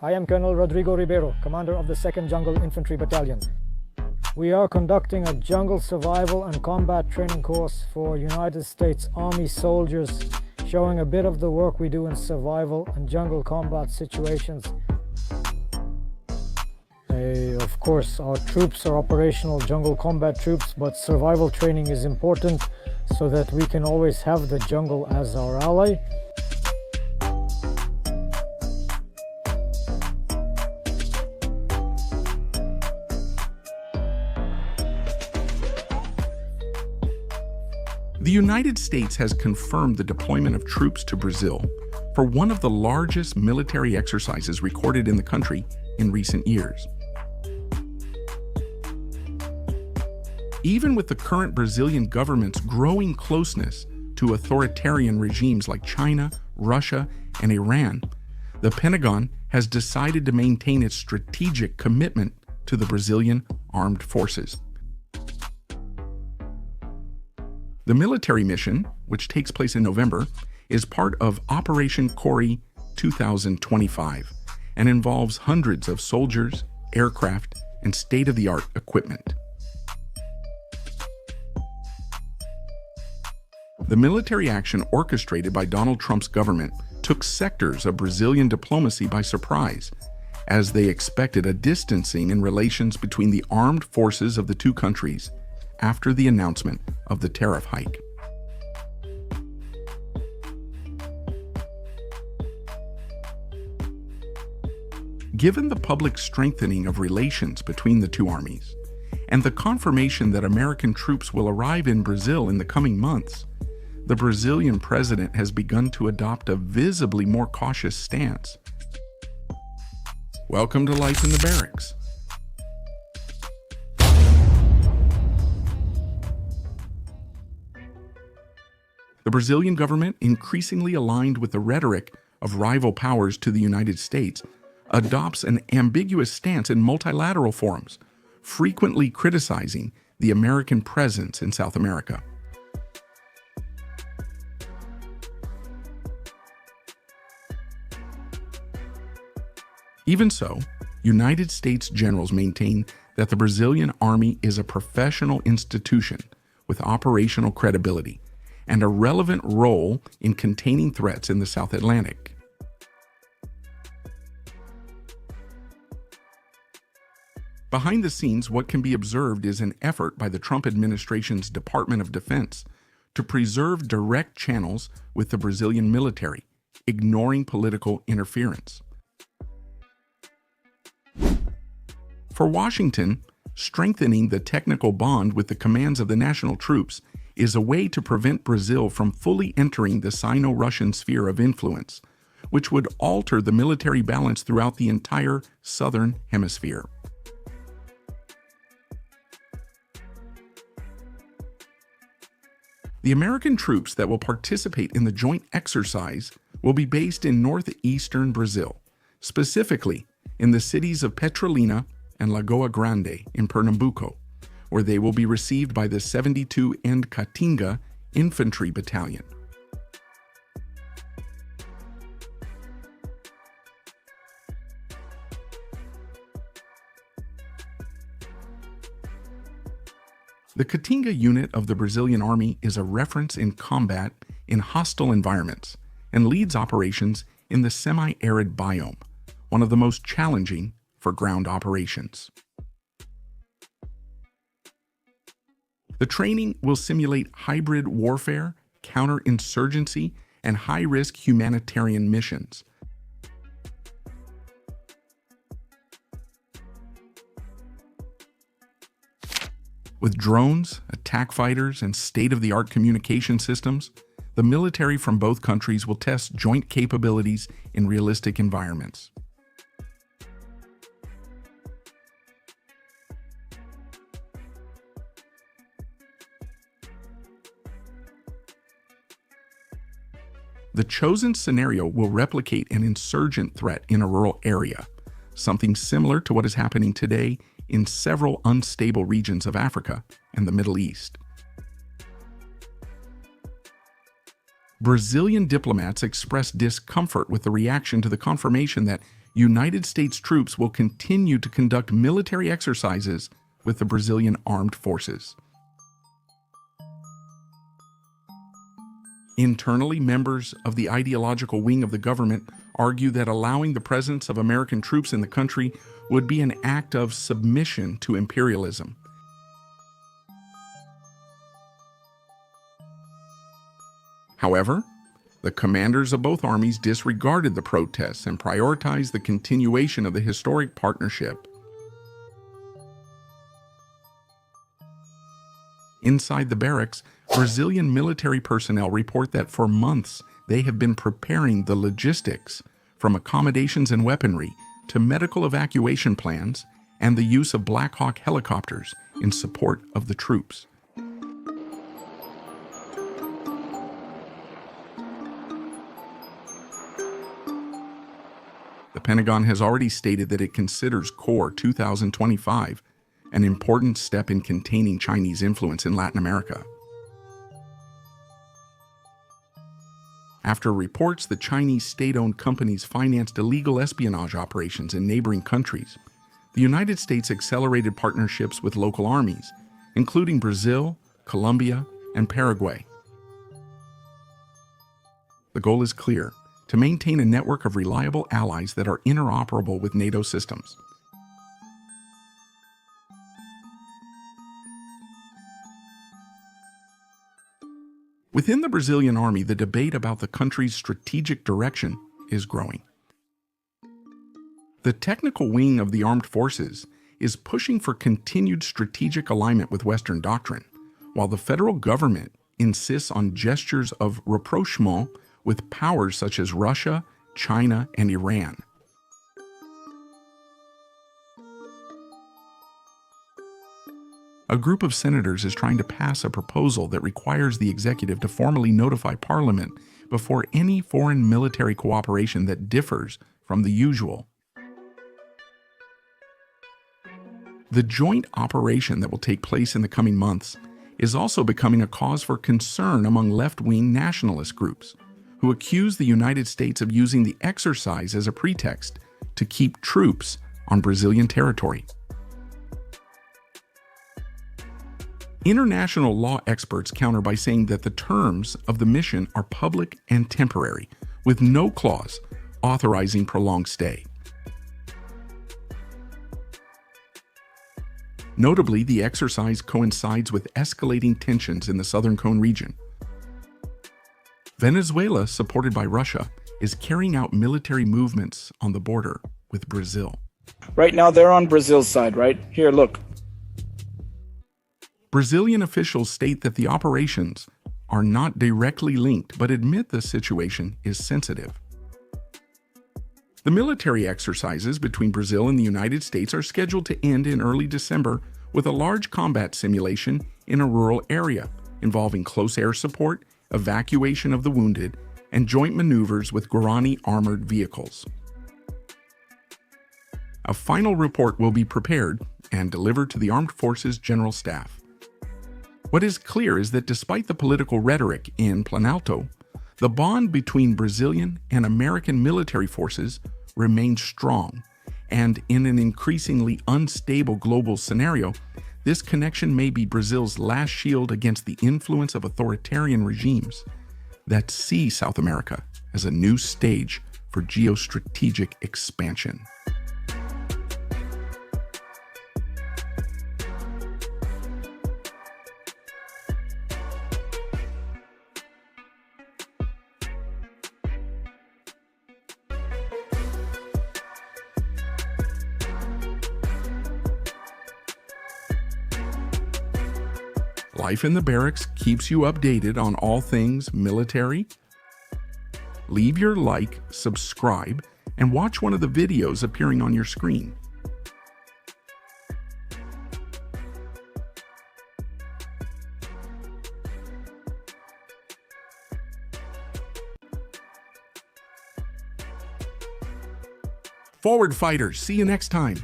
I am Colonel Rodrigo Ribeiro, commander of the 2nd Jungle Infantry Battalion. We are conducting a jungle survival and combat training course for United States Army soldiers, showing a bit of the work we do in survival and jungle combat situations. Of course, our troops are operational jungle combat troops, but survival training is important so that we can always have the jungle as our ally. The United States has confirmed the deployment of troops to Brazil for one of the largest military exercises recorded in the country in recent years. Even with the current Brazilian government's growing closeness to authoritarian regimes like China, Russia, and Iran, the Pentagon has decided to maintain its strategic commitment to the Brazilian armed forces. The military mission, which takes place in November, is part of Operation Core 2025 and involves hundreds of soldiers, aircraft, and state-of-the-art equipment. The military action orchestrated by Donald Trump's government took sectors of Brazilian diplomacy by surprise, as they expected a distancing in relations between the armed forces of the two countries after the announcement of the tariff hike. Given the public strengthening of relations between the two armies, and the confirmation that American troops will arrive in Brazil in the coming months, the Brazilian president has begun to adopt a visibly more cautious stance. Welcome to life in the barracks. The Brazilian government, increasingly aligned with the rhetoric of rival powers to the United States, adopts an ambiguous stance in multilateral forums, frequently criticizing the American presence in South America. Even so, United States generals maintain that the Brazilian army is a professional institution with operational credibility and a relevant role in containing threats in the South Atlantic. Behind the scenes, what can be observed is an effort by the Trump administration's Department of Defense to preserve direct channels with the Brazilian military, ignoring political interference. For Washington, strengthening the technical bond with the commands of the national troops is a way to prevent Brazil from fully entering the Sino-Russian sphere of influence, which would alter the military balance throughout the entire southern hemisphere. The American troops that will participate in the joint exercise will be based in northeastern Brazil, specifically in the cities of Petrolina and Lagoa Grande in Pernambuco, where they will be received by the 72 and Caatinga Infantry Battalion. The Caatinga unit of the Brazilian Army is a reference in combat in hostile environments and leads operations in the semi-arid biome, one of the most challenging for ground operations. The training will simulate hybrid warfare, counterinsurgency, and high-risk humanitarian missions. With drones, attack fighters, and state-of-the-art communication systems, the military from both countries will test joint capabilities in realistic environments. The chosen scenario will replicate an insurgent threat in a rural area, something similar to what is happening today in several unstable regions of Africa and the Middle East. Brazilian diplomats expressed discomfort with the reaction to the confirmation that United States troops will continue to conduct military exercises with the Brazilian armed forces. Internally, members of the ideological wing of the government argue that allowing the presence of American troops in the country would be an act of submission to imperialism. However, the commanders of both armies disregarded the protests and prioritized the continuation of the historic partnership. Inside the barracks, Brazilian military personnel report that for months they have been preparing the logistics, from accommodations and weaponry to medical evacuation plans and the use of Black Hawk helicopters in support of the troops. The Pentagon has already stated that it considers Core 2025 an important step in containing Chinese influence in Latin America. After reports that Chinese state-owned companies financed illegal espionage operations in neighboring countries, the United States accelerated partnerships with local armies, including Brazil, Colombia, and Paraguay. The goal is clear: to maintain a network of reliable allies that are interoperable with NATO systems. Within the Brazilian army, the debate about the country's strategic direction is growing. The technical wing of the armed forces is pushing for continued strategic alignment with Western doctrine, while the federal government insists on gestures of rapprochement with powers such as Russia, China, and Iran. A group of senators is trying to pass a proposal that requires the executive to formally notify Parliament before any foreign military cooperation that differs from the usual. The joint operation that will take place in the coming months is also becoming a cause for concern among left-wing nationalist groups, who accuse the United States of using the exercise as a pretext to keep troops on Brazilian territory. International law experts counter by saying that the terms of the mission are public and temporary, with no clause authorizing prolonged stay. Notably, the exercise coincides with escalating tensions in the Southern Cone region. Venezuela, supported by Russia, is carrying out military movements on the border with Brazil. Right now, they're on Brazil's side, right? Here, look. Brazilian officials state that the operations are not directly linked, but admit the situation is sensitive. The military exercises between Brazil and the United States are scheduled to end in early December with a large combat simulation in a rural area involving close air support, evacuation of the wounded, and joint maneuvers with Guarani armored vehicles. A final report will be prepared and delivered to the Armed Forces General Staff. What is clear is that despite the political rhetoric in Planalto, the bond between Brazilian and American military forces remains strong, and in an increasingly unstable global scenario, this connection may be Brazil's last shield against the influence of authoritarian regimes that see South America as a new stage for geostrategic expansion. Life in the Barracks keeps you updated on all things military. Leave your like, subscribe, and watch one of the videos appearing on your screen. Forward, fighters. See you next time.